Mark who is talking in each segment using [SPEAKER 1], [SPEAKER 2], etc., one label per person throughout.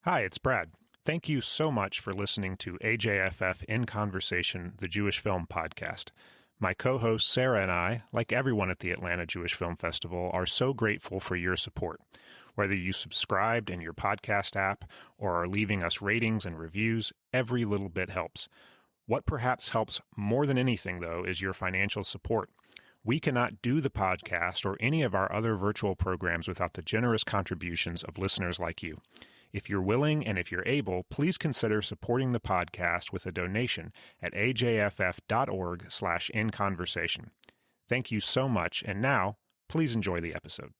[SPEAKER 1] Hi, it's Brad. Thank you so much for listening to AJFF In Conversation, the Jewish Film Podcast. My co-host Sara and I, like everyone at the Atlanta Jewish Film Festival, are so grateful for your support. Whether you subscribed in your podcast app or are leaving us ratings and reviews, every little bit helps. What perhaps helps more than anything, though, is your financial support. We cannot do the podcast or any of our other virtual programs without the generous contributions of listeners like you. If you're willing and if you're able, please consider supporting the podcast with a donation at ajff.org/inconversation. Thank you so much, and now, please enjoy the episode.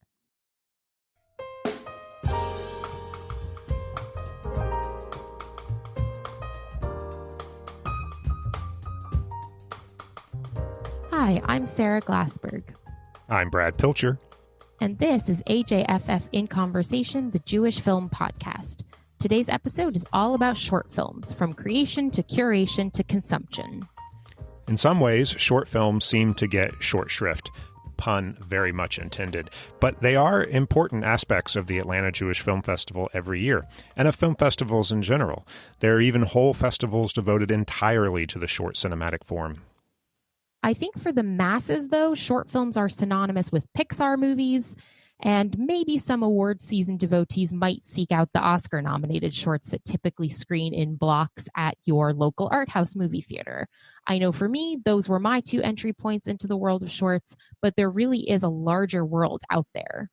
[SPEAKER 2] Hi, I'm Sarah Glassberg.
[SPEAKER 1] I'm Brad Pilcher.
[SPEAKER 2] And this is AJFF In Conversation, the Jewish Film Podcast. Today's episode is all about short films, from creation to curation to consumption.
[SPEAKER 1] In some ways, short films seem to get short shrift, pun very much intended, but they are important aspects of the Atlanta Jewish Film Festival every year, and of film festivals in general. There are even whole festivals devoted entirely to the short cinematic form.
[SPEAKER 2] I think for the masses, though, short films are synonymous with Pixar movies, and maybe some award season devotees might seek out the Oscar-nominated shorts that typically screen in blocks at your local art house movie theater. I know for me, those were my two entry points into the world of shorts, but there really is a larger world out there.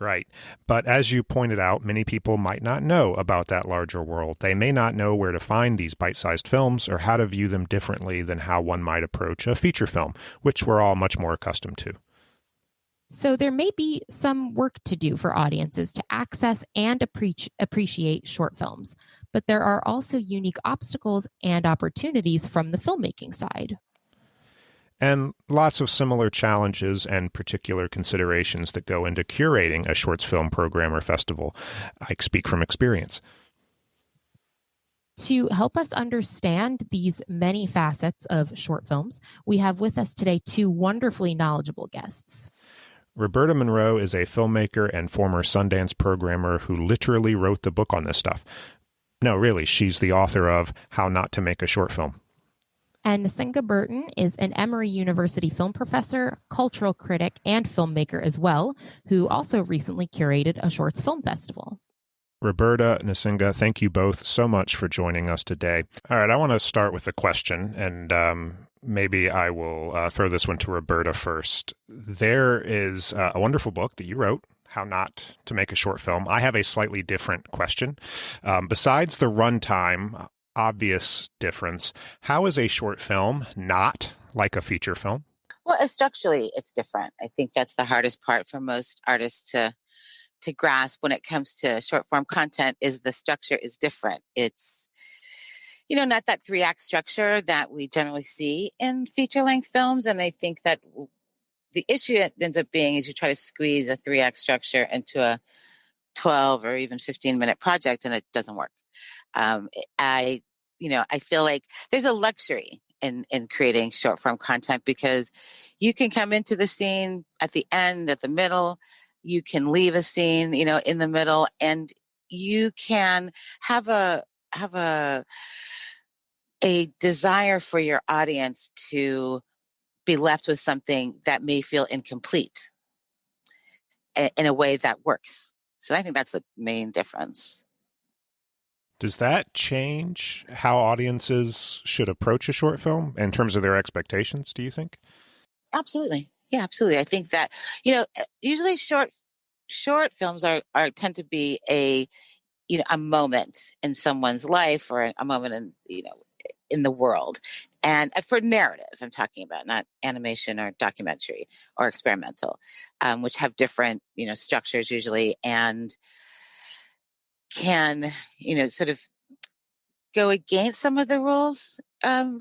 [SPEAKER 1] Right. But as you pointed out, many people might not know about that larger world. They may not know where to find these bite-sized films or how to view them differently than how one might approach a feature film, which we're all much more accustomed to.
[SPEAKER 2] So there may be some work to do for audiences to access and appreciate short films, but there are also unique obstacles and opportunities from the filmmaking side.
[SPEAKER 1] And lots of similar challenges and particular considerations that go into curating a shorts film program or festival. I speak from experience.
[SPEAKER 2] To help us understand these many facets of short films, we have with us today two wonderfully knowledgeable guests.
[SPEAKER 1] Roberta Munroe is a filmmaker and former Sundance programmer who literally wrote the book on this stuff. No, really, she's the author of How Not to Make a Short Film.
[SPEAKER 2] And Nsenga Burton is an Emory University film professor, cultural critic, and filmmaker as well, who also recently curated a shorts film festival.
[SPEAKER 1] Roberta, Nsenga, thank you both so much for joining us today. All right, I want to start with a question, and maybe I will throw this one to Roberta first. There is a wonderful book that you wrote, How Not to Make a Short Film. I have a slightly different question. Besides the runtime obvious difference, how is a short film not like a feature film?
[SPEAKER 3] Well, structurally, it's different. I think that's the hardest part for most artists to grasp when it comes to short form content is the structure is different. It's, not that 3-act structure that we generally see in feature length films. And I think that the issue it ends up being is you try to squeeze a 3-act structure into a 12 or even 15-minute project and it doesn't work. I feel like there's a luxury in creating short form content because you can come into the scene at the end, at the middle, you can leave a scene, in the middle, and you can have a desire for your audience to be left with something that may feel incomplete in a way that works. So I think that's the main difference.
[SPEAKER 1] Does that change how audiences should approach a short film in terms of their expectations, do you think?
[SPEAKER 3] Absolutely. Yeah, absolutely. I think that, usually short films are tend to be a moment in someone's life or a moment in the world. And for narrative, I'm talking about, not animation or documentary or experimental, which have different, structures usually and can, sort of go against some of the rules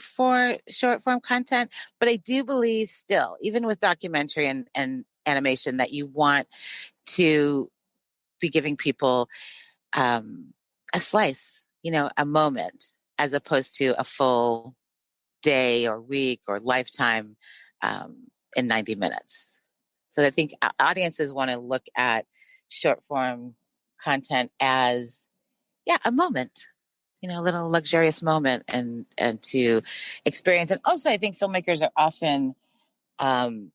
[SPEAKER 3] for short form content. But I do believe still, even with documentary and animation, that you want to be giving people a slice, a moment, as opposed to a full day or week or lifetime in 90 minutes. So I think audiences want to look at short form content as a moment, a little luxurious moment and to experience. And also I think filmmakers um,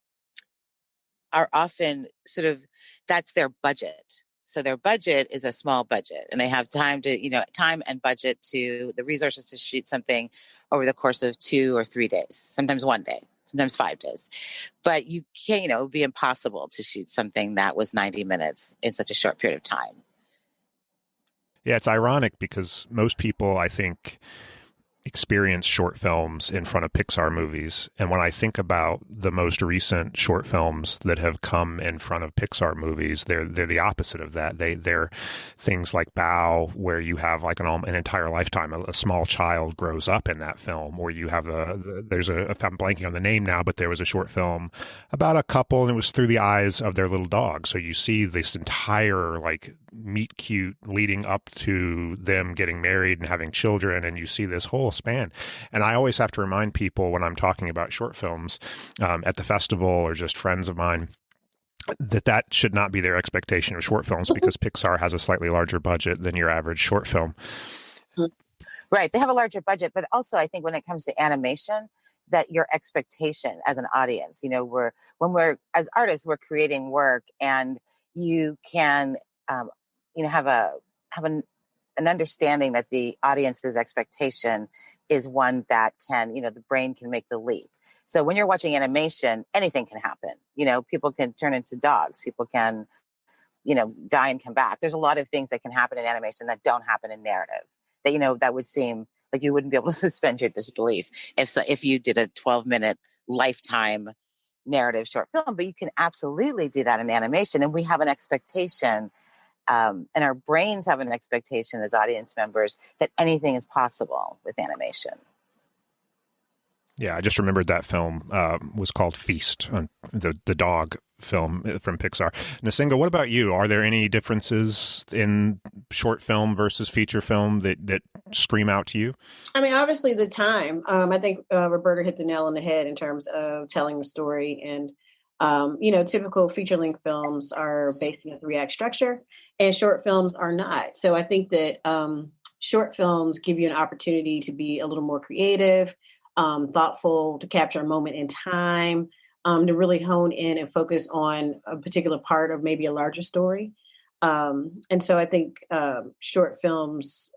[SPEAKER 3] are often sort of, that's their budget. So their budget is a small budget and they have time to, time and budget to the resources to shoot something over the course of 2 or 3 days, sometimes 1 day, sometimes 5 days. But you can't, it would be impossible to shoot something that was 90 minutes in such a short period of time.
[SPEAKER 1] Yeah, it's ironic because most people, I think, experience short films in front of Pixar movies. And when I think about the most recent short films that have come in front of Pixar movies, they're the opposite of that. They're things like Bao, where you have like an entire lifetime. A small child grows up in that film, or you have I'm blanking on the name now, but there was a short film about a couple and it was through the eyes of their little dog. So you see this entire like meet cute leading up to them getting married and having children, and you see this whole span. And I always have to remind people when I'm talking about short films at the festival or just friends of mine that should not be their expectation of short films, because Pixar has a slightly larger budget than your average short film.
[SPEAKER 3] Right. They have a larger budget, but also I think when it comes to animation, that your expectation as an audience, when we're as artists, we're creating work, and you can have an understanding that the audience's expectation is one that can, the brain can make the leap. So when you're watching animation, anything can happen. People can turn into dogs. People can, die and come back. There's a lot of things that can happen in animation that don't happen in narrative. That, that would seem like you wouldn't be able to suspend your disbelief if you did a 12-minute lifetime narrative short film. But you can absolutely do that in animation. And we have an expectation, and our brains have an expectation as audience members that anything is possible with animation.
[SPEAKER 1] Yeah, I just remembered that film was called Feast, the dog film from Pixar. Nsenga, what about you? Are there any differences in short film versus feature film that scream out to you?
[SPEAKER 4] I mean, obviously the time. I think Roberta hit the nail on the head in terms of telling the story. And, typical feature-length films are based in a 3-act structure, and short films are not. So I think that short films give you an opportunity to be a little more creative, thoughtful, to capture a moment in time, to really hone in and focus on a particular part of maybe a larger story. And so I think short films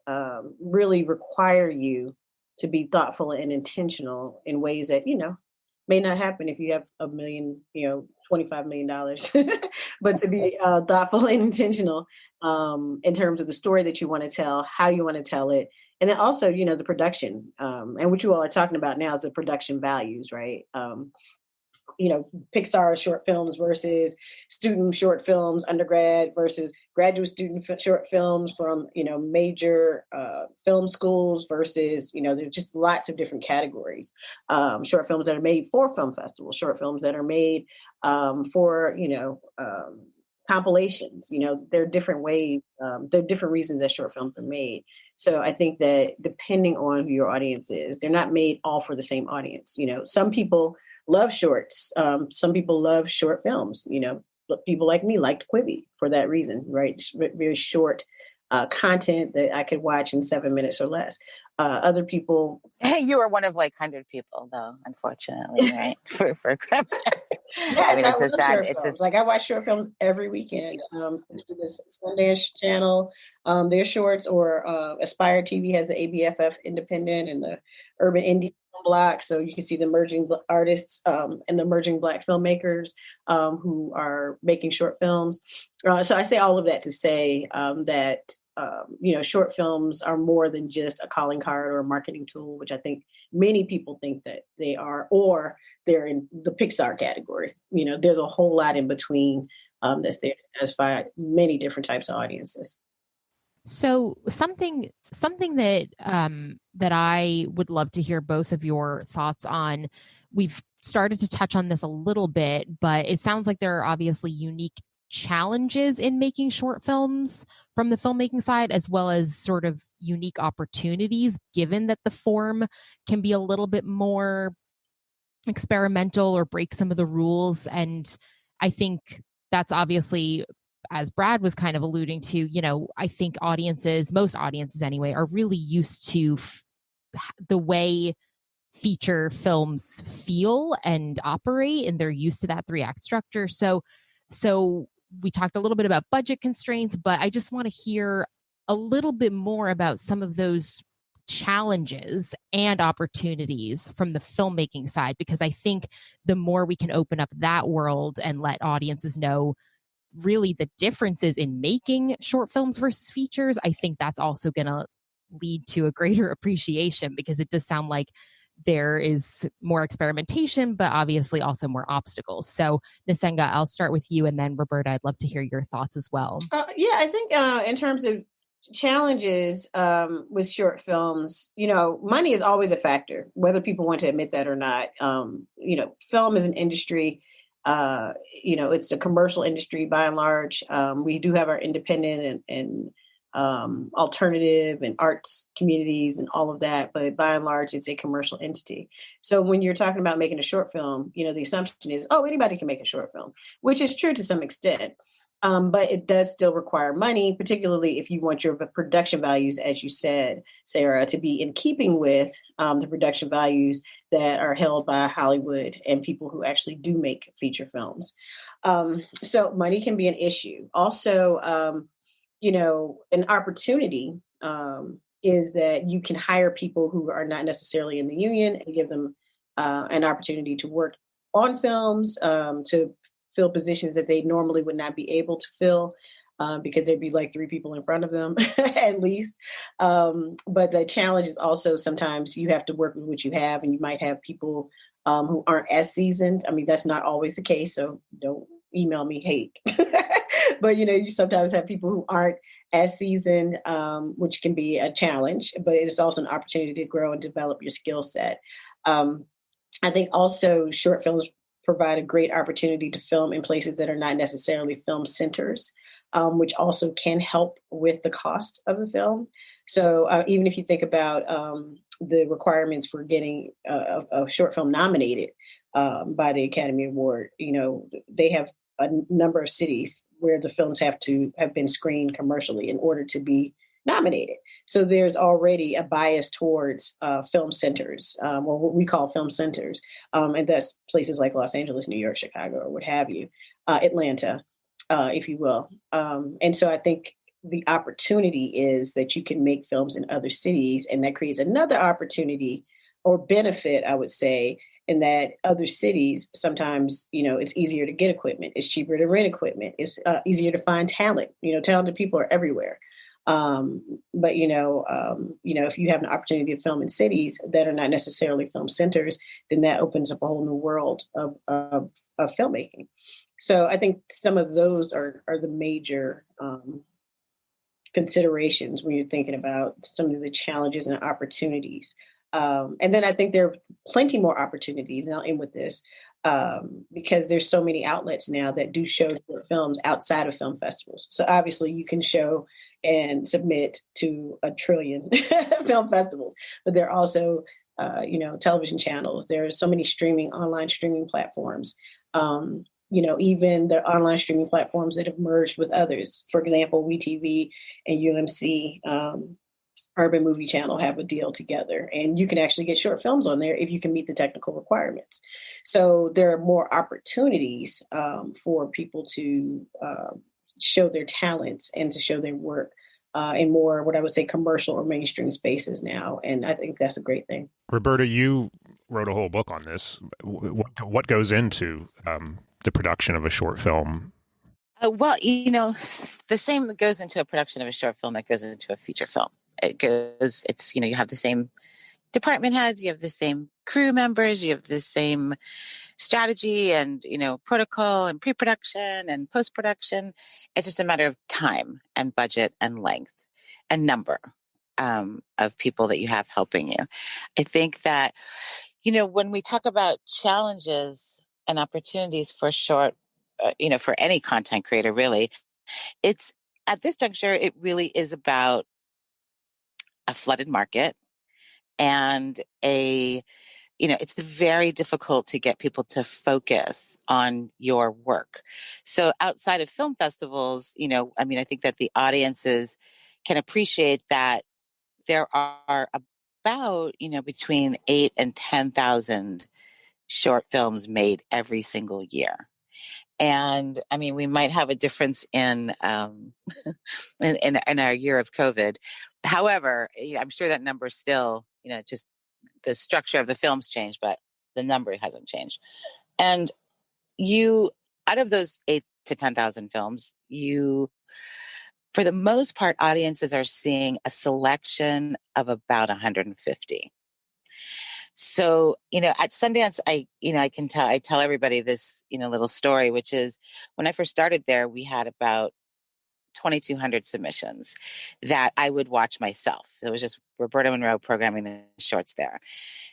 [SPEAKER 4] really require you to be thoughtful and intentional in ways that, may not happen if you have $1 million, $25 million, but to be thoughtful and intentional in terms of the story that you want to tell, how you want to tell it. And then also, the production, and what you all are talking about now is the production values, right? Pixar short films versus student short films, undergrad versus graduate student short films from, major film schools versus, there's just lots of different categories. Short films that are made for film festivals, short films that are made for, compilations. There are different ways, there are different reasons that short films are made. So I think that depending on who your audience is, they're not made all for the same audience. Some people love shorts. Some people love short films. People like me liked Quibi for that reason, right? It's very short content that I could watch in 7 minutes or less. Other people.
[SPEAKER 3] You are one of like 100 people, though, unfortunately, right? for
[SPEAKER 4] Yes, I mean, it's a sad. It's like I watch short films every weekend. This Sundance channel, their shorts, or Aspire TV has the ABFF Independent and the Urban Indie Block, so you can see the emerging artists and the emerging Black filmmakers who are making short films. So I say all of that to say that short films are more than just a calling card or a marketing tool, which I think many people think that they are, or they're in the Pixar category. There's a whole lot in between that's there to satisfy many different types of audiences.
[SPEAKER 2] So something that that I would love to hear both of your thoughts on. We've started to touch on this a little bit, but it sounds like there are obviously unique challenges in making short films from the filmmaking side, as well as sort of unique opportunities, given that the form can be a little bit more experimental or break some of the rules. And I think that's obviously as Brad was kind of alluding to, I think most audiences anyway, are really used to the way feature films feel and operate, and they're used to that 3-act structure. So we talked a little bit about budget constraints, but I just want to hear a little bit more about some of those challenges and opportunities from the filmmaking side, because I think the more we can open up that world and let audiences know really the differences in making short films versus features, I think that's also going to lead to a greater appreciation, because it does sound like there is more experimentation, but obviously also more obstacles. So Nsenga, I'll start with you, and then Roberta, I'd love to hear your thoughts as well.
[SPEAKER 4] I think in terms of challenges with short films, money is always a factor, whether people want to admit that or not. Film is an industry. It's a commercial industry by and large. We do have our independent and alternative and arts communities and all of that, but by and large, it's a commercial entity. So when you're talking about making a short film, the assumption is, anybody can make a short film, which is true to some extent. But it does still require money, particularly if you want your production values, as you said, Sarah, to be in keeping with the production values that are held by Hollywood and people who actually do make feature films. So money can be an issue. Also, an opportunity is that you can hire people who are not necessarily in the union and give them an opportunity to work on films, to fill positions that they normally would not be able to fill because there'd be like 3 people in front of them at least. But the challenge is also sometimes you have to work with what you have, and you might have people who aren't as seasoned. I mean, that's not always the case, so don't email me hate. But, you sometimes have people who aren't as seasoned, which can be a challenge, but it's also an opportunity to grow and develop your skill set. I think also short films provide a great opportunity to film in places that are not necessarily film centers, which also can help with the cost of the film. So even if you think about the requirements for getting a short film nominated by the Academy Award, they have a number of cities where the films have to have been screened commercially in order to be nominated. So there's already a bias towards film centers, or what we call film centers. And that's places like Los Angeles, New York, Chicago, or what have you, Atlanta, if you will. And so I think the opportunity is that you can make films in other cities, and that creates another opportunity or benefit, I would say, in that other cities, sometimes, it's easier to get equipment. It's cheaper to rent equipment. It's easier to find talent. Talented people are everywhere. But if you have an opportunity to film in cities that are not necessarily film centers, then that opens up a whole new world of filmmaking. So I think some of those are the major considerations when you're thinking about some of the challenges and opportunities. And then I think there are plenty more opportunities, and I'll end with this, because there's so many outlets now that do show short films outside of film festivals. So obviously you can show and submit to 1 trillion film festivals, but there are also, television channels. There are so many online streaming platforms. Even the online streaming platforms that have merged with others. For example, WeTV and UMC, Urban Movie Channel, have a deal together, and you can actually get short films on there if you can meet the technical requirements. So there are more opportunities for people to show their talents and to show their work in more, what I would say, commercial or mainstream spaces now. And I think that's a great thing.
[SPEAKER 1] Roberta, you wrote a whole book on this. What goes into the production of a short film?
[SPEAKER 3] The same goes into a production of a short film that goes into a feature film. You have the same department heads, you have the same crew members, you have the same strategy and, protocol and pre-production and post-production. It's just a matter of time and budget and length and number of people that you have helping you. I think that, when we talk about challenges and opportunities for short, for any content creator, really, it's at this juncture, it really is about a flooded market and a it's very difficult to get people to focus on your work. So outside of film festivals, I think that the audiences can appreciate that there are about, between 8 and 10,000 short films made every single year. And we might have a difference in in our year of COVID. However, I'm sure that number still, just the structure of the films changed, but the number hasn't changed. And out of those 8 to 10,000 films, for the most part, audiences are seeing a selection of about 150. So, at Sundance, I tell everybody this, little story, which is when I first started there, we had about 2,200 submissions that I would watch myself. It was just Roberta Munroe programming the shorts there.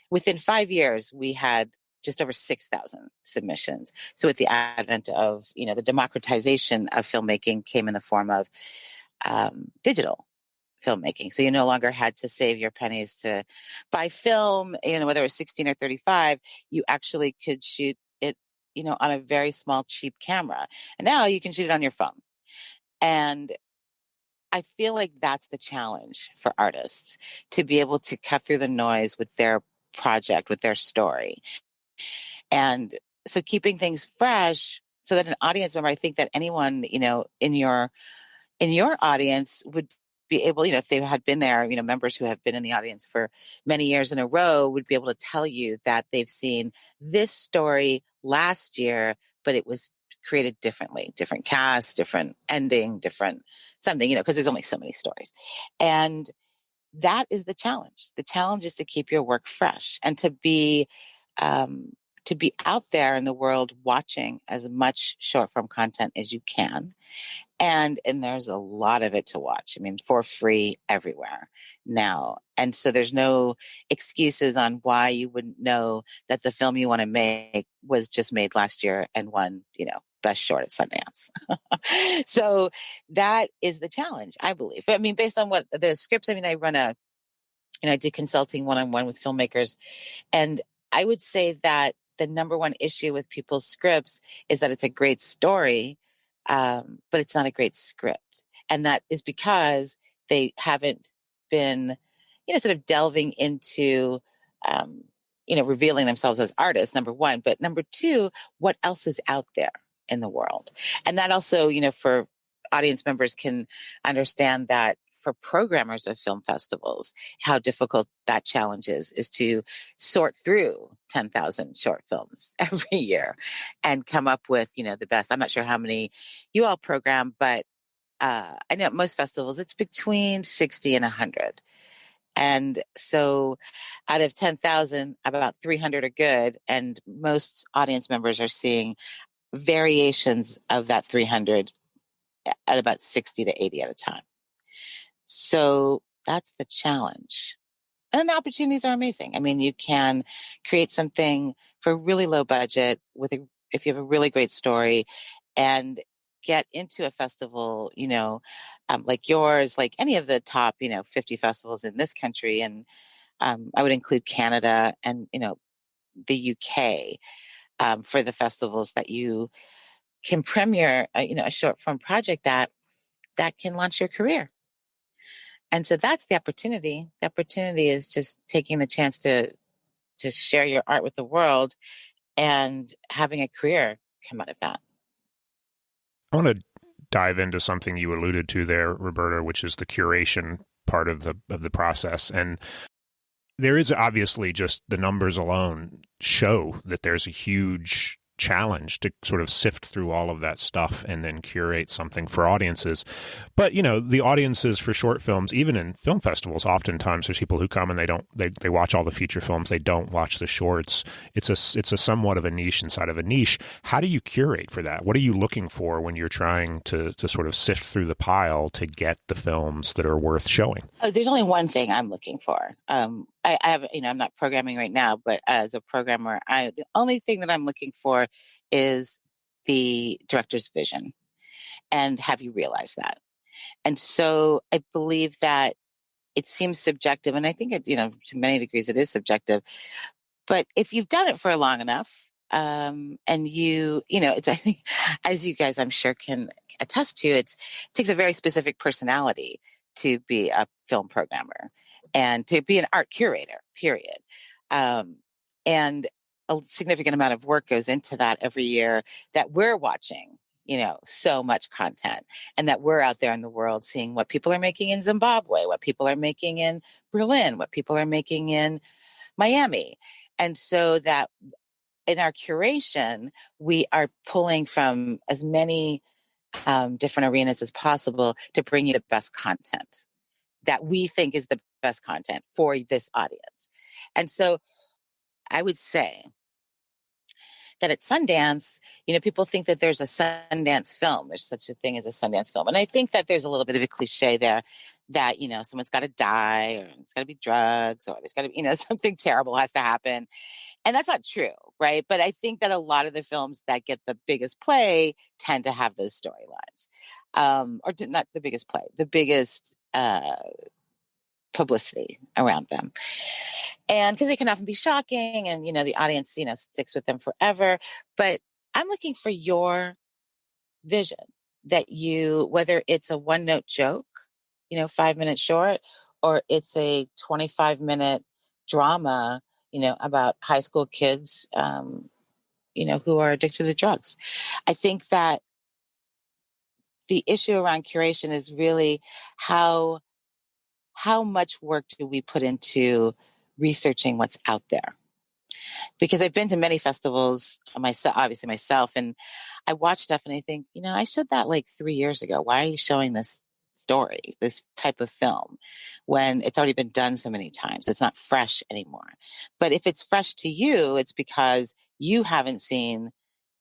[SPEAKER 3] Within 5 years, we had just over 6,000 submissions. So with the advent of, the democratization of filmmaking came in the form of digital filmmaking. So you no longer had to save your pennies to buy film, whether it was 16 or 35, you actually could shoot it, on a very small, cheap camera. And now you can shoot it on your phone. And I feel like that's the challenge for artists, to be able to cut through the noise with their project, with their story. And so keeping things fresh so that an audience member, I think that anyone, in your audience would be able, if they had been there, members who have been in the audience for many years in a row would be able to tell you that they've seen this story last year, but it was created differently, different cast, different ending, different something, because there's only so many stories. And that is the challenge. The challenge is to keep your work fresh and to be out there in the world watching as much short form content as you can. And there's a lot of it to watch. For free everywhere now. And so there's no excuses on why you wouldn't know that the film you want to make was just made last year and won, best short at Sundance. So that is the challenge, I believe. Based on what the scripts, I do consulting one-on-one with filmmakers. And I would say that the number one issue with people's scripts is that it's a great story, but it's not a great script. And that is because they haven't been, sort of delving into, revealing themselves as artists, number one. But number two, what else is out there in the world? And that also, for audience members can understand that for programmers of film festivals, how difficult that challenge is to sort through 10,000 short films every year and come up with, the best. I'm not sure how many you all program, but I know at most festivals, it's between 60 and 100. And so out of 10,000, about 300 are good. And most audience members are seeing variations of that 300 at about 60 to 80 at a time. So that's the challenge. And the opportunities are amazing. You can create something for a really low budget if you have a really great story and get into a festival, like yours, like any of the top, 50 festivals in this country. And I would include Canada and, the UK for the festivals that you can premiere, a short form project that can launch your career. And so that's the opportunity. The opportunity is just taking the chance to share your art with the world and having a career come out of that.
[SPEAKER 1] I want to dive into something you alluded to there, Roberta, which is the curation part of the process. And there is obviously just the numbers alone show that there's a huge challenge to sort of sift through all of that stuff and then curate something for audiences. But, the audiences for short films, even in film festivals, oftentimes there's people who come and they watch all the feature films. They don't watch the shorts. It's a somewhat of a niche inside of a niche. How do you curate for that? What are you looking for when you're trying to sort of sift through the pile to get the films that are worth showing?
[SPEAKER 3] There's only one thing I'm looking for. I have, I'm not programming right now, but as a programmer, the only thing that I'm looking for is the director's vision. And have you realized that? And so I believe that it seems subjective, and I think it, to many degrees it is subjective, But if you've done it for long enough, and it's, I think, as you guys, I'm sure, can attest to, it takes a very specific personality to be a film programmer and to be an art curator, period. And a significant amount of work goes into that every year, that we're watching, so much content, and that we're out there in the world seeing what people are making in Zimbabwe, what people are making in Berlin, what people are making in Miami. And so that in our curation, we are pulling from as many different arenas as possible to bring you the best content that we think is the best content for this audience. And so I would say that at Sundance, people think that there's a Sundance film. There's such a thing as a Sundance film. And I think that there's a little bit of a cliche there that, someone's got to die, or it's got to be drugs, or there's got to be, something terrible has to happen. And that's not true, right? But I think that a lot of the films that get the biggest play tend to have those storylines. Or not the biggest play, the biggest publicity around them. And because they can often be shocking, and, the audience, sticks with them forever. But I'm looking for your vision, that whether it's a one-note joke, 5-minute short, or it's a 25-minute drama, about high school kids, who are addicted to drugs. I think that the issue around curation is really how much work do we put into researching what's out there? Because I've been to many festivals myself, and I watch stuff and I think, I showed that like 3 years ago. Why are you showing this story, this type of film, when it's already been done so many times? It's not fresh anymore. But if it's fresh to you, it's because you haven't seen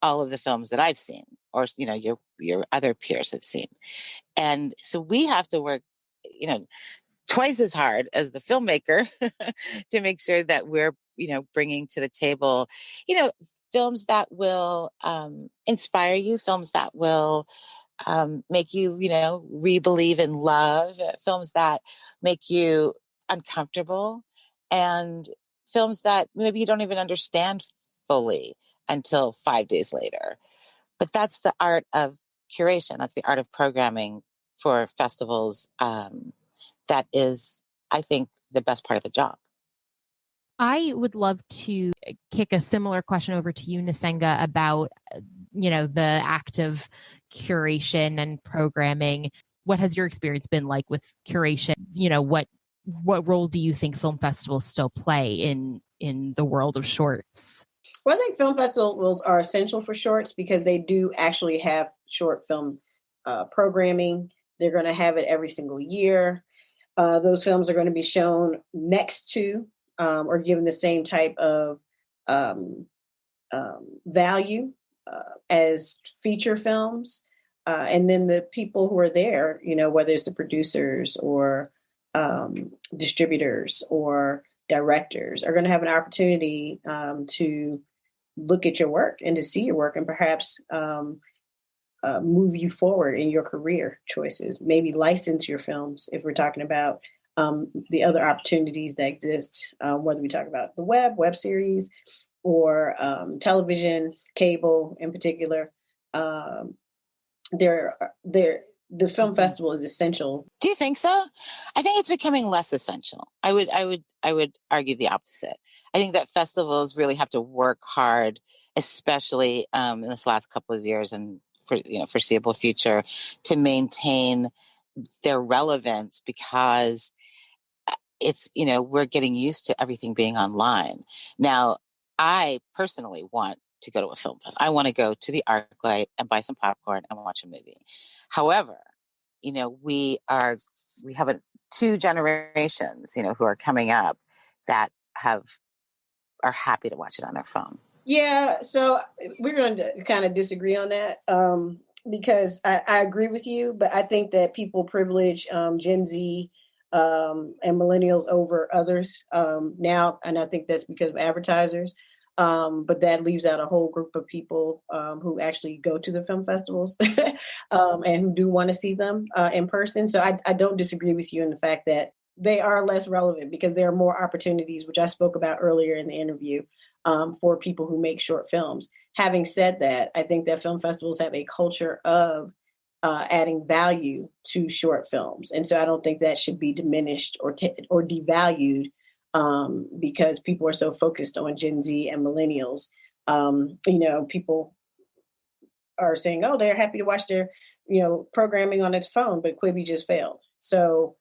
[SPEAKER 3] all of the films that I've seen, or, your other peers have seen. And so we have to work, twice as hard as the filmmaker to make sure that we're, bringing to the table, films that will inspire you, films that will make you, re-believe in love, films that make you uncomfortable, and films that maybe you don't even understand fully until 5 days later. But that's the art of curation. That's the art of programming for festivals. That is, I think, the best part of the job.
[SPEAKER 2] I would love to kick a similar question over to you, Nsenga, about, the act of curation and programming. What has your experience been like with curation? What role do you think film festivals still play in the world of shorts?
[SPEAKER 4] Well, I think film festivals are essential for shorts because they do actually have short film programming. They're going to have it every single year. Those films are going to be shown next to or given the same type of value as feature films. And then the people who are there, whether it's the producers or distributors or directors, are going to have an opportunity to look at your work and to see your work, and perhaps move you forward in your career choices, maybe license your films if we're talking about the other opportunities that exist, whether we talk about the web series, or television, cable in particular. The film festival is essential.
[SPEAKER 3] Do you think so? I think it's becoming less essential. I would argue the opposite. I think that festivals really have to work hard, especially in this last couple of years and for foreseeable future, to maintain their relevance, because it's, we're getting used to everything being online. Now, I personally want to go to a film festival. I want to go to the ArcLight and buy some popcorn and watch a movie. However, we have two generations, who are coming up that are happy to watch it on their phone.
[SPEAKER 4] Yeah, so we're going to kind of disagree on that because I agree with you, but I think that people privilege Gen Z and millennials over others now, and I think that's because of advertisers. But that leaves out a whole group of people who actually go to the film festivals and who do want to see them in person. So I don't disagree with you in the fact that they are less relevant because there are more opportunities, which I spoke about earlier in the interview, for people who make short films. Having said that, I think that film festivals have a culture of adding value to short films. And so I don't think that should be diminished or devalued because people are so focused on Gen Z and millennials. People are saying, oh, they're happy to watch their, programming on its phone, but Quibi just failed. So,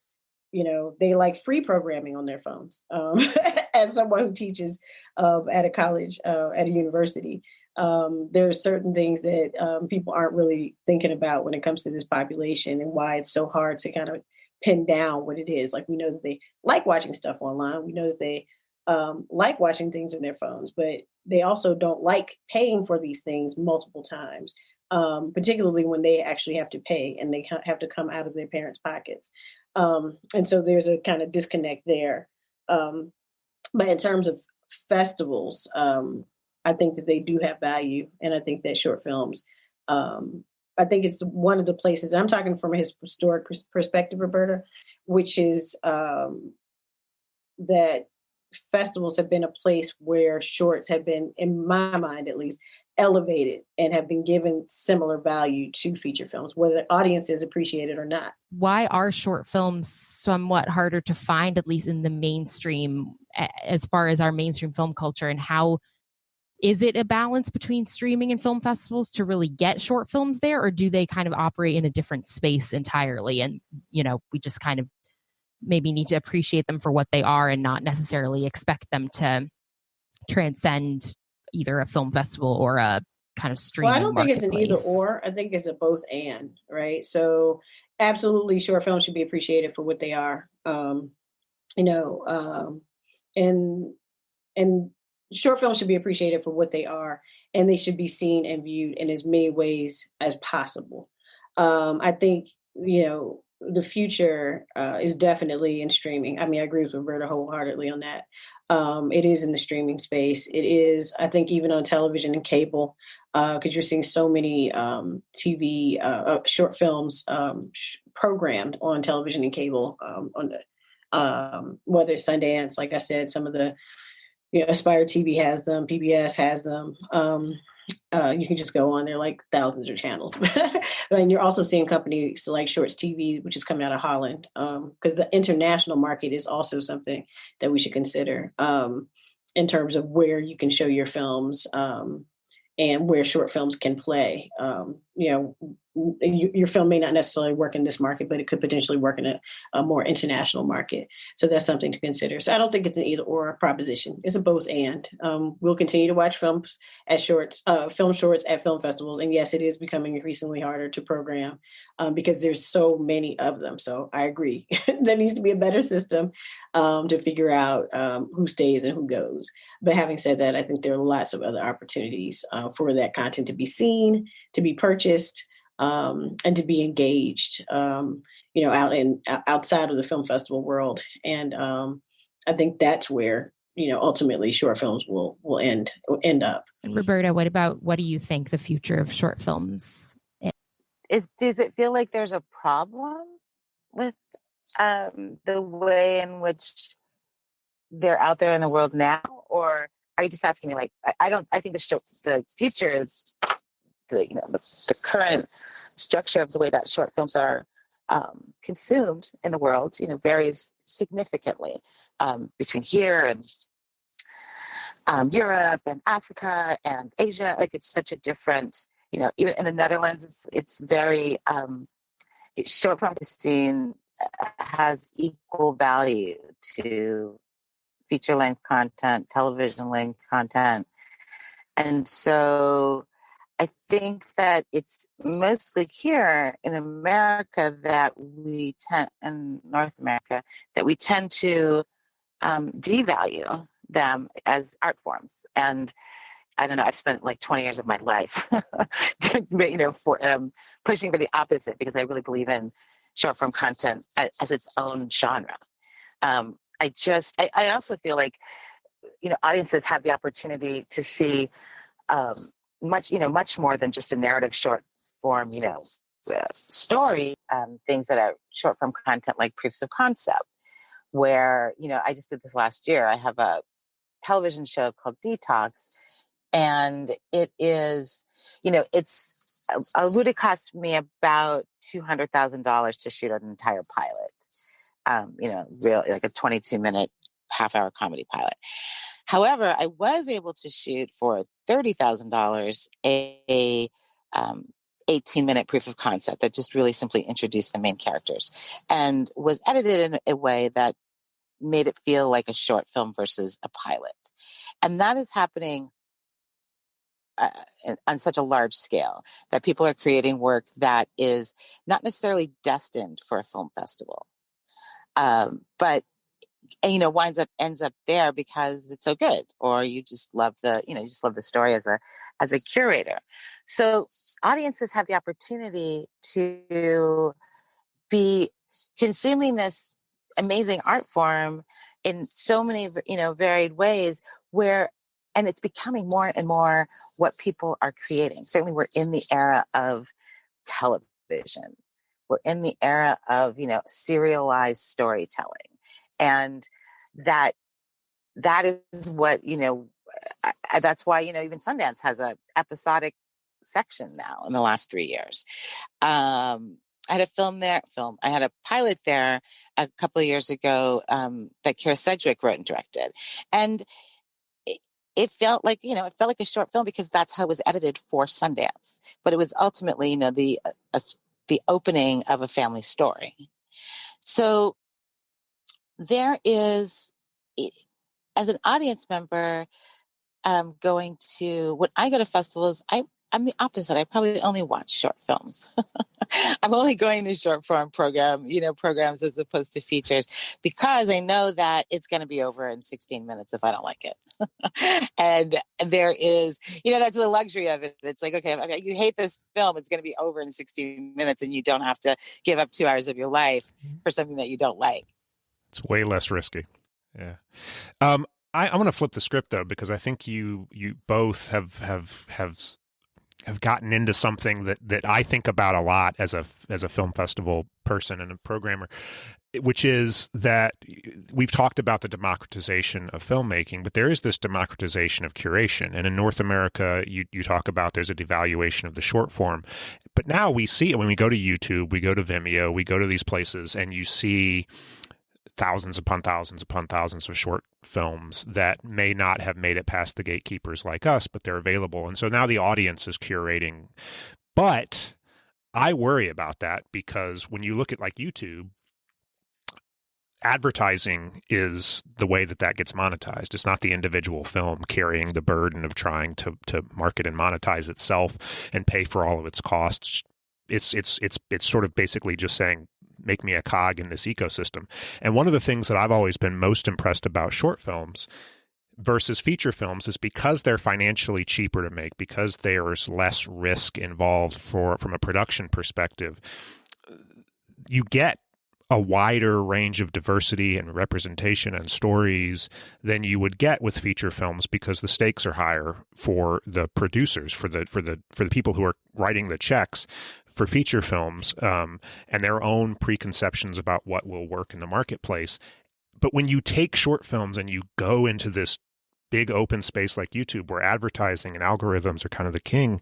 [SPEAKER 4] they like free programming on their phones. As someone who teaches at a college, at a university, there are certain things that people aren't really thinking about when it comes to this population and why it's so hard to kind of pin down what it is. Like, we know that they like watching stuff online. We know that they like watching things on their phones, but they also don't like paying for these things multiple times, particularly when they actually have to pay and they have to come out of their parents' pockets. And so there's a kind of disconnect there. But in terms of festivals, I think that they do have value. And I think that short films, I think it's one of the places, I'm talking from a historic perspective, Roberta, which is that festivals have been a place where shorts have been, in my mind at least, elevated and have been given similar value to feature films, whether the audiences appreciate it or not.
[SPEAKER 2] Why are short films somewhat harder to find, at least in the mainstream, as far as our mainstream film culture? And how is it a balance between streaming and film festivals to really get short films there? Or do they kind of operate in a different space entirely? And, we just kind of maybe need to appreciate them for what they are and not necessarily expect them to transcend either a film festival or a kind of streaming.
[SPEAKER 4] Well, I don't think it's an either or. I think it's a both and, right? So absolutely, short films should be appreciated for what they are. And short films should be appreciated for what they are, and they should be seen and viewed in as many ways as possible. I think, the future is definitely in streaming. I mean, I agree with Roberta wholeheartedly on that. It is in the streaming space. It is, I think, even on television and cable, because you're seeing so many TV short films programmed on television and cable, whether it's Sundance, like I said, some of the, Aspire TV has them, PBS has them. You can just go on there, like thousands of channels. And you're also seeing companies like Shorts TV, which is coming out of Holland, because the international market is also something that we should consider in terms of where you can show your films and where short films can play. Your film may not necessarily work in this market, but it could potentially work in a more international market. So that's something to consider. So I don't think it's an either or proposition. It's a both and. We'll continue to watch films at film shorts at film festivals. And yes, it is becoming increasingly harder to program because there's so many of them. So I agree. There needs to be a better system to figure out who stays and who goes. But having said that, I think there are lots of other opportunities for that content to be seen, to be purchased, and to be engaged, outside of the film festival world. And I think that's where, ultimately short films will end up.
[SPEAKER 2] And Roberta, what do you think the future of short films
[SPEAKER 3] is? Does it feel like there's a problem with the way in which they're out there in the world now? Or are you just asking me, like, I think the future is the current structure of the way that short films are consumed in the world, varies significantly between here and Europe and Africa and Asia. Like, it's such a different, even in the Netherlands, it's very, short film scene has equal value to feature length content, television length content. And so I think that it's mostly here in America in North America, that we tend to devalue them as art forms. And I don't know, I've spent like 20 years of my life, pushing for the opposite, because I really believe in short form content as its own genre. I also feel like, audiences have the opportunity to see much more than just a narrative short form, story, things that are short form content like proofs of concept, where, I just did this last year. I have a television show called Detox, and it is, it would have cost me about $200,000 to shoot an entire pilot. Real like a 22-minute half-hour comedy pilot. However, I was able to shoot for $30,000 a 18-minute proof of concept that just really simply introduced the main characters and was edited in a way that made it feel like a short film versus a pilot. And that is happening on such a large scale that people are creating work that is not necessarily destined for a film festival, but ends up there because it's so good, or you just love the story as a curator. So audiences have the opportunity to be consuming this amazing art form in so many, varied ways and it's becoming more and more what people are creating. Certainly we're in the era of television. We're in the era of, serialized storytelling. And that is what, that's why, even Sundance has a episodic section now in the last 3 years. I had a pilot there a couple of years ago that Kara Sedgwick wrote and directed. And it felt like a short film because that's how it was edited for Sundance. But it was ultimately, the opening of a family story. So there is, as an audience member, when I go to festivals, I'm the opposite. I probably only watch short films. I'm only going to short form programs as opposed to features, because I know that it's going to be over in 16 minutes if I don't like it. And there is, that's the luxury of it. It's like, okay, if you hate this film, it's going to be over in 16 minutes and you don't have to give up 2 hours of your life for something that you don't like.
[SPEAKER 1] It's way less risky. Yeah. I want to flip the script though, because I think you both have gotten into something that I think about a lot as a film festival person and a programmer, which is that we've talked about the democratization of filmmaking, but there is this democratization of curation. And in North America, you talk about there's a devaluation of the short form. But now we see it when we go to YouTube, we go to Vimeo, we go to these places, and you see thousands upon thousands upon thousands of short films that may not have made it past the gatekeepers like us, but they're available. And so now the audience is curating. But I worry about that because when you look at like YouTube, advertising is the way that gets monetized. It's not the individual film carrying the burden of trying to market and monetize itself and pay for all of its costs. It's sort of basically just saying, make me a cog in this ecosystem. And one of the things that I've always been most impressed about short films versus feature films is because they're financially cheaper to make, because there's less risk involved from a production perspective, you get a wider range of diversity and representation and stories than you would get with feature films, because the stakes are higher for the producers, for the people who are writing the checks for feature films, and their own preconceptions about what will work in the marketplace. But when you take short films and you go into this big open space like YouTube, where advertising and algorithms are kind of the king,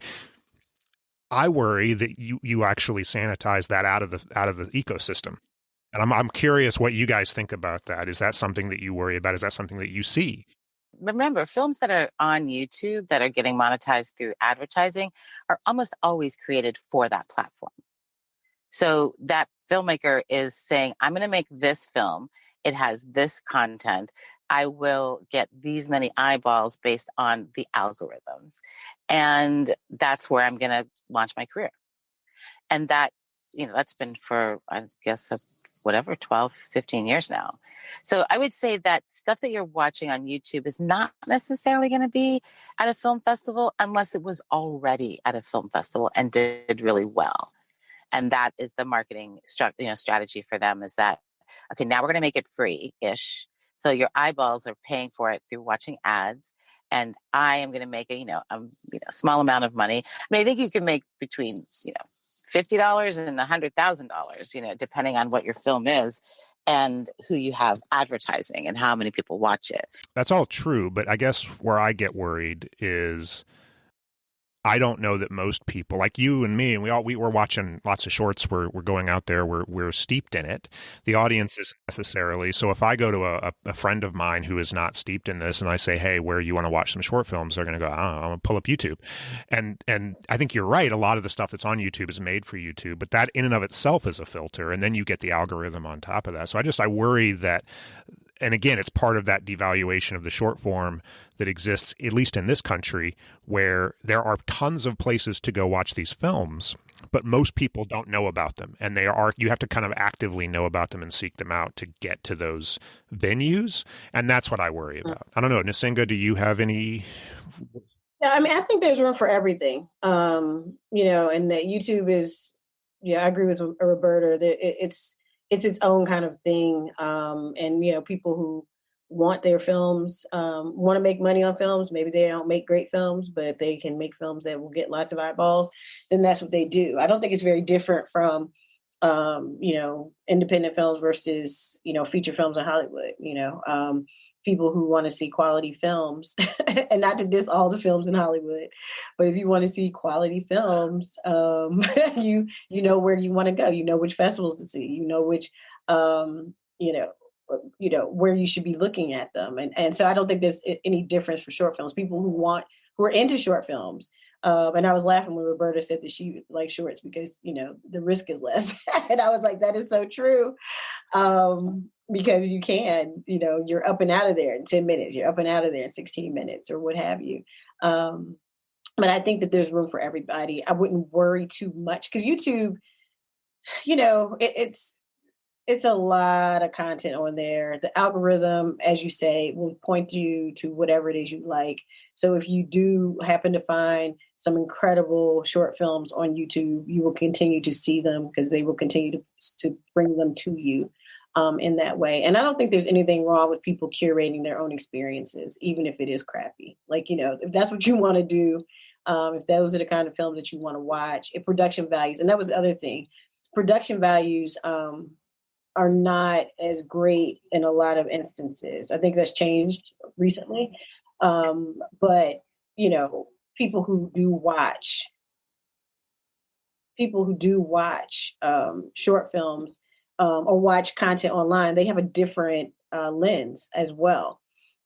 [SPEAKER 1] I worry that you actually sanitize that out of the ecosystem. And I'm curious what you guys think about that. Is that something that you worry about? Is that something that you see?
[SPEAKER 3] Remember, films that are on YouTube that are getting monetized through advertising are almost always created for that platform. So that filmmaker is saying, I'm going to make this film. It has this content. I will get these many eyeballs based on the algorithms. And that's where I'm going to launch my career. And that, that's been for, I guess, 12, 15 years now. So I would say that stuff that you're watching on YouTube is not necessarily going to be at a film festival unless it was already at a film festival and did really well. And that is the marketing strategy for them, is that, okay, now we're going to make it free-ish. So your eyeballs are paying for it through watching ads. And I am going to make a small amount of money. I mean, I think you can make between, $50 and $100,000, depending on what your film is. and who you have advertising and how many people watch it.
[SPEAKER 1] That's all true, but I guess where I get worried is I don't know that most people, like you and me, and we were watching lots of shorts. We're going out there. We're steeped in it. The audience isn't necessarily. So if I go to a friend of mine who is not steeped in this, and I say, "Hey, where you want to watch some short films?" They're going to go, "I don't know, I'm going to pull up YouTube," and I think you're right. A lot of the stuff that's on YouTube is made for YouTube, but that in and of itself is a filter, and then you get the algorithm on top of that. So I worry that. And again, it's part of that devaluation of the short form that exists, at least in this country, where there are tons of places to go watch these films, but most people don't know about them. And you have to kind of actively know about them and seek them out to get to those venues. And that's what I worry about. I don't know. Nsenga, do you have any?
[SPEAKER 4] Yeah, I mean, I think there's room for everything. And that YouTube is, I agree with Roberta that it's its own kind of thing. And people who want their films, want to make money on films. Maybe they don't make great films, but they can make films that will get lots of eyeballs. Then that's what they do. I don't think it's very different from, independent films versus, feature films in Hollywood. People who want to see quality films, and not to diss all the films in Hollywood, but if you want to see quality films, you know where you want to go. You know which festivals to see. You know which, where you should be looking at them. And so I don't think there's any difference for short films. People who are into short films. And I was laughing when Roberta said that she likes shorts because, the risk is less. And I was like, that is so true. Because you can, you're up and out of there in 10 minutes, you're up and out of there in 16 minutes or what have you. But I think that there's room for everybody. I wouldn't worry too much because YouTube, it's a lot of content on there. The algorithm, as you say, will point you to whatever it is you like. So if you do happen to find some incredible short films on YouTube, you will continue to see them because they will continue to bring them to you in that way. And I don't think there's anything wrong with people curating their own experiences, even if it is crappy. Like, if that's what you want to do, if those are the kind of films that you want to watch, if production values, and that was the other thing, production values are not as great in a lot of instances. I think that's changed recently. But, people who do watch short films or watch content online, they have a different lens as well.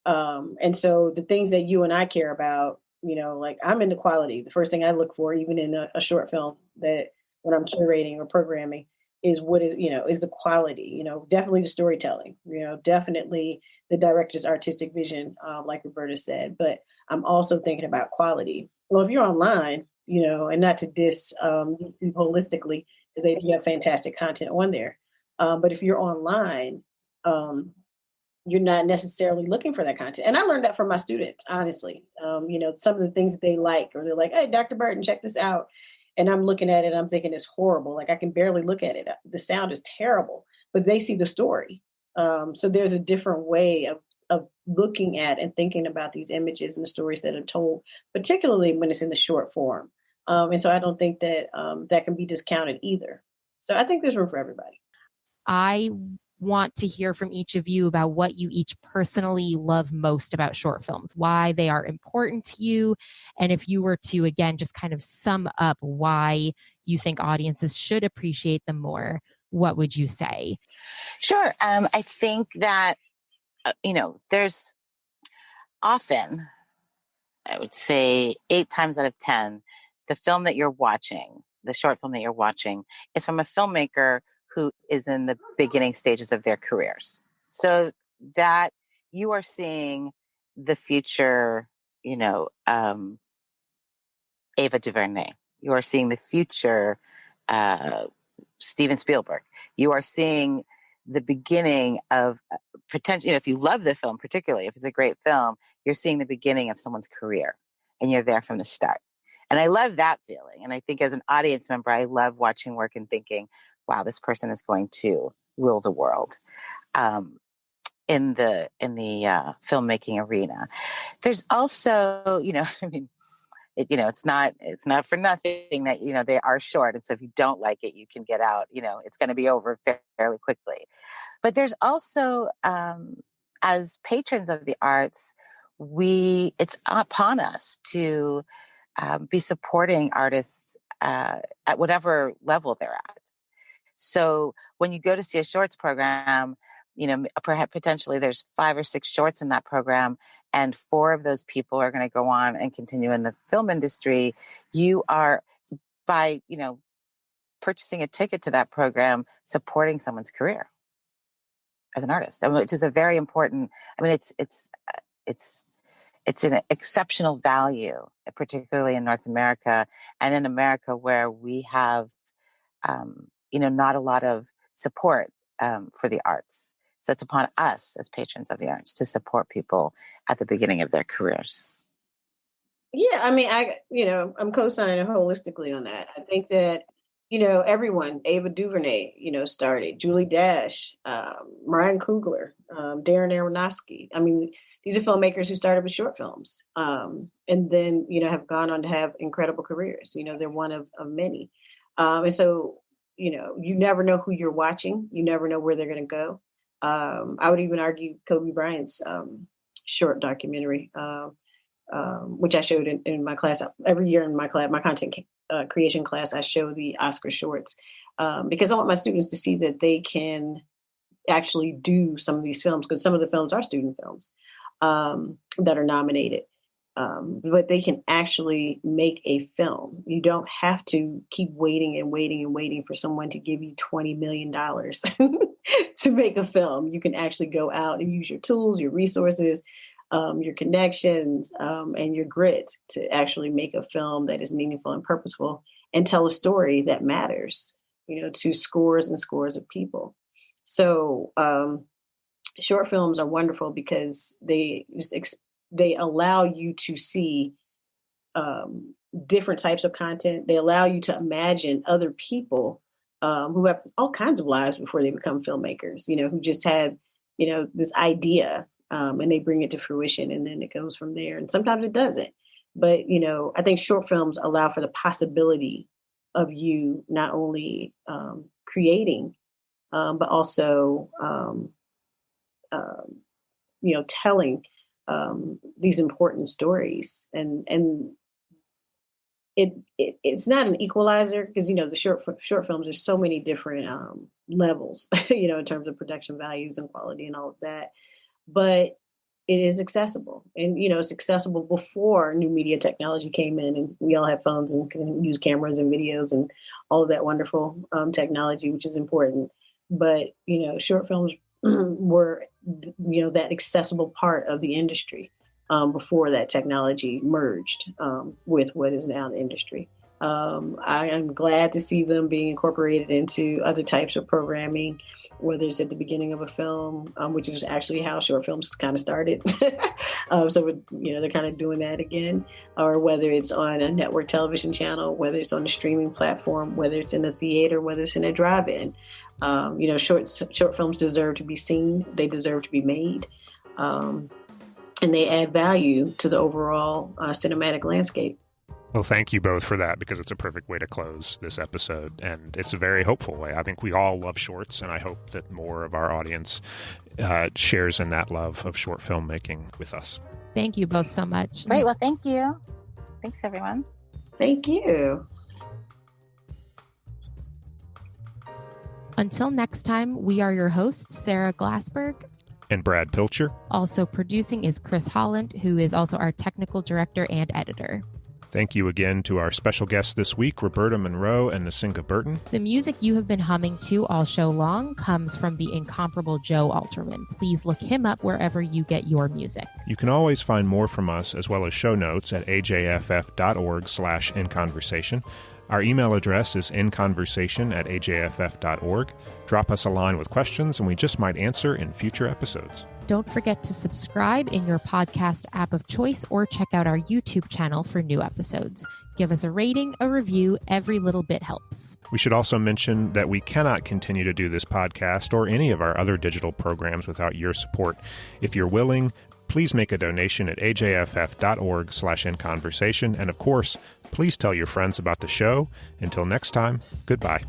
[SPEAKER 4] And so the things that you and I care about, like I'm into quality. The first thing I look for, even in a short film that when I'm curating or programming, is is the quality, definitely the storytelling, definitely the director's artistic vision, like Roberta said, but I'm also thinking about quality. Well, if you're online, and not to diss YouTube holistically, because they do have fantastic content on there. But if you're online, you're not necessarily looking for that content. And I learned that from my students, honestly. Some of the things that they like, or they're like, hey, Dr. Burton, check this out. And I'm looking at it, I'm thinking it's horrible. Like I can barely look at it. The sound is terrible, but they see the story. So there's a different way of looking at and thinking about these images and the stories that are told, particularly when it's in the short form. And so I don't think that that can be discounted either. So I think there's room for everybody.
[SPEAKER 2] I want to hear from each of you about what you each personally love most about short films, why they are important to you. And if you were to, again, just kind of sum up why you think audiences should appreciate them more, what would you say?
[SPEAKER 3] Sure. I think that, there's often, I would say 8 times out of 10, the film that you're watching, the short film that you're watching, is from a filmmaker who is in the beginning stages of their careers. So that you are seeing the future, Ava DuVernay. You are seeing the future Steven Spielberg. You are seeing the beginning of potential. If you love the film, particularly if it's a great film, you're seeing the beginning of someone's career, and you're there from the start. And I love that feeling. And I think as an audience member, I love watching work and thinking, wow, this person is going to rule the world in the filmmaking arena. There's also, it's not for nothing that, they are short. And so if you don't like it, you can get out, it's going to be over fairly quickly. But there's also, as patrons of the arts, it's upon us to be supporting artists at whatever level they're at. So when you go to see a shorts program, perhaps potentially there's 5 or 6 shorts in that program, and 4 of those people are going to go on and continue in the film industry. You are, by, purchasing a ticket to that program, supporting someone's career as an artist, which is a very important, it's an exceptional value, particularly in North America and in America where we have, not a lot of support for the arts. So it's upon us as patrons of the arts to support people at the beginning of their careers.
[SPEAKER 4] Yeah, I'm co-signing holistically on that. I think that, everyone, Ava DuVernay, started, Julie Dash, Ryan Coogler, Darren Aronofsky. These are filmmakers who started with short films and then, have gone on to have incredible careers. They're one of many. And so, you never know who you're watching. You never know where they're going to go. I would even argue Kobe Bryant's short documentary, which I showed in my class every year in my class, my content creation class. I show the Oscar shorts because I want my students to see that they can actually do some of these films, because some of the films are student films that are nominated. But they can actually make a film. You don't have to keep waiting and waiting and waiting for someone to give you $20 million to make a film. You can actually go out and use your tools, your resources, your connections, and your grit to actually make a film that is meaningful and purposeful and tell a story that matters, to scores and scores of people. So short films are wonderful because they allow you to see different types of content. They allow you to imagine other people who have all kinds of lives before they become filmmakers, who just had, this idea and they bring it to fruition, and then it goes from there. And sometimes it doesn't. But, I think short films allow for the possibility of you not only creating, but also, telling these important stories, and it's not an equalizer because the short films, there's so many different levels in terms of production values and quality and all of that, but it is accessible, and it's accessible before new media technology came in and we all have phones and can use cameras and videos and all of that wonderful technology, which is important. But short films were that accessible part of the industry before that technology merged with what is now the industry. I am glad to see them being incorporated into other types of programming, whether it's at the beginning of a film, which is actually how short films kind of started. So they're kind of doing that again, or whether it's on a network television channel, whether it's on a streaming platform, whether it's in a theater, whether it's in a drive-in. Short films deserve to be seen. They deserve to be made. And they add value to the overall cinematic landscape.
[SPEAKER 1] Well, thank you both for that, because it's a perfect way to close this episode. And it's a very hopeful way. I think we all love shorts, and I hope that more of our audience shares in that love of short filmmaking with us.
[SPEAKER 2] Thank you both so much.
[SPEAKER 3] Great. Well, thank you. Thanks, everyone.
[SPEAKER 4] Thank you.
[SPEAKER 2] Until next time, we are your hosts, Sarah Glassberg
[SPEAKER 1] and Brad Pilcher.
[SPEAKER 2] Also producing is Chris Holland, who is also our technical director and editor.
[SPEAKER 1] Thank you again to our special guests this week, Roberta Munroe and Nsenga Burton.
[SPEAKER 2] The music you have been humming to all show long comes from the incomparable Joe Alterman. Please look him up wherever you get your music.
[SPEAKER 1] You can always find more from us, as well as show notes, at ajff.org/inconversation. Our email address is inconversation@ajff.org. Drop us a line with questions, and we just might answer in future episodes.
[SPEAKER 2] Don't forget to subscribe in your podcast app of choice, or check out our YouTube channel for new episodes. Give us a rating, a review. Every little bit helps.
[SPEAKER 1] We should also mention that we cannot continue to do this podcast or any of our other digital programs without your support. If you're willing, please make a donation at ajff.org/inconversation. And of course, please tell your friends about the show. Until next time, goodbye.